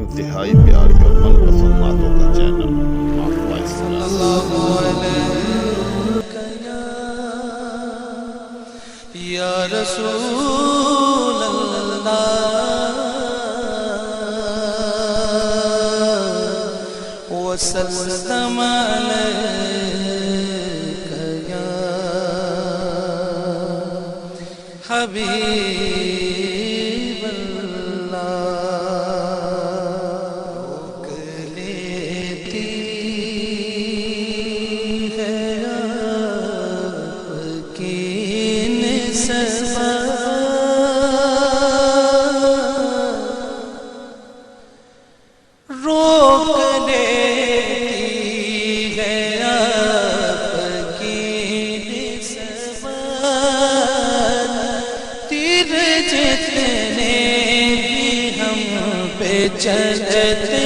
انتہائی پیاری اور من پسند نعتوں کا چینل صلی اللہ علیہ یا رسول اللہ وسلم علیک یا حبیب اللہ لیتی ہے آپ کی نسبت روک لیتی ہے آپ کی نسبت تیر جتنے بھی ہم پہ چلتے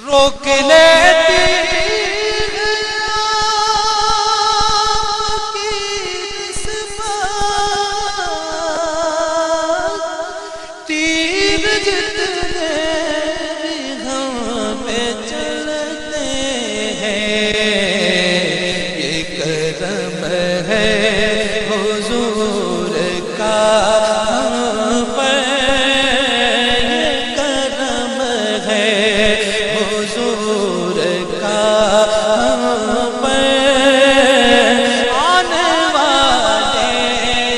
روک لیتی ہے آپ کی نسبت تیر جتنے بھی ہم پہ چلتے ہیں یہ کرم ہے حضور کا ہم پر یہ کرم ہے حضور کا ہم پر آنے والے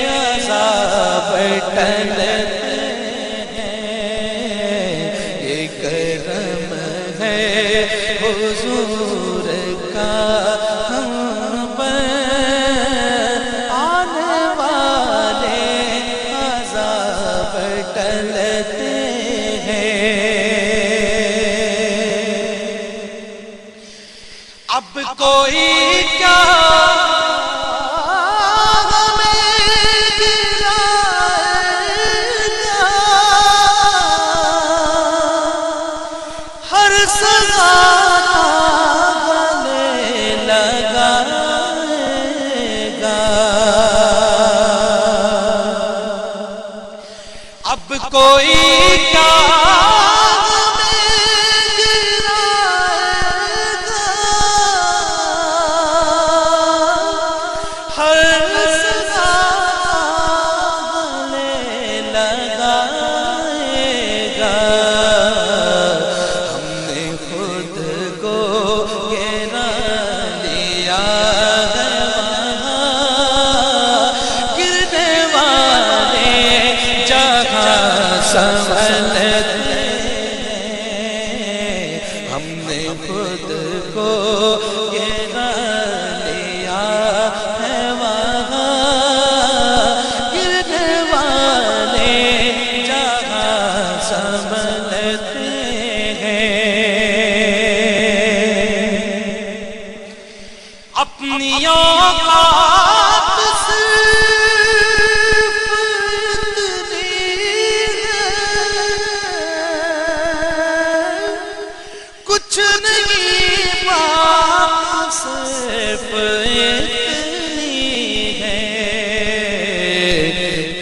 عذاب ٹلتے ہیں یہ کرم ہے حضور کا ہم پر آنے والے عذاب ٹلتے ہیں اب کوئی کیا ہمیں گرائے گا ہر سزا گلے لگائے گا اب کوئی کیا ہم نے خود کو گرا لیا ہے وہاں گرنے والے جہاں سنبھلتے ہیں اپنی اوقات کچھ نہیں بات صرف اتنی ہے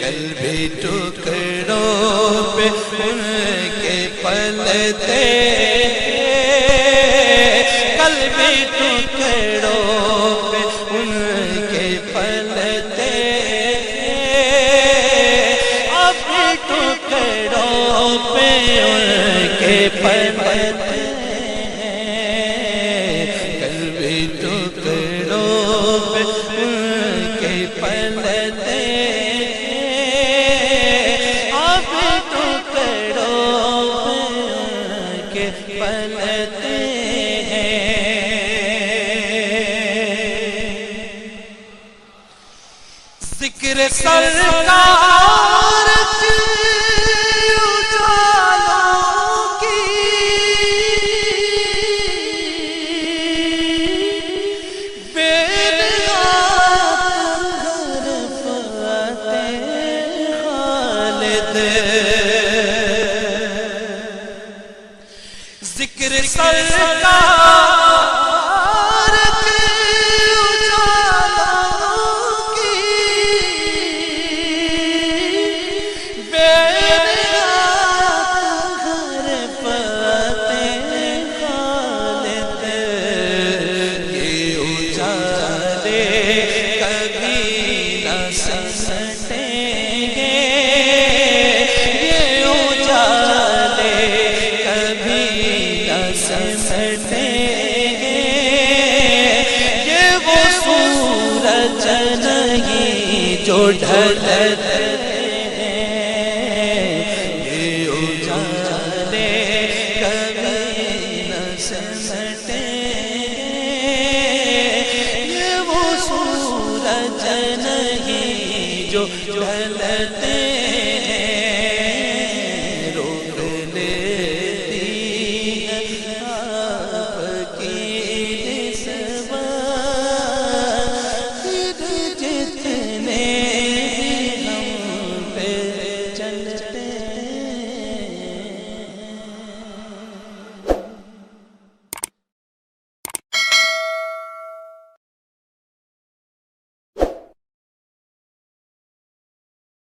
کل بھی ٹکڑوں پہ ان کے پلتے کل بھی ٹکڑوں پہ ان کے پلتے اب بھی ٹکڑوں پہ ان کے پلتے پلتے ہیں ذکر سرکار کی اجالوں کی بے نہایت فتح خالد ذکر سرکار کی اجالوں کی ڈھلتے یہ اجالے کبھی نہ سمٹے یہ وہ سورج نہیں جو ڈھلتے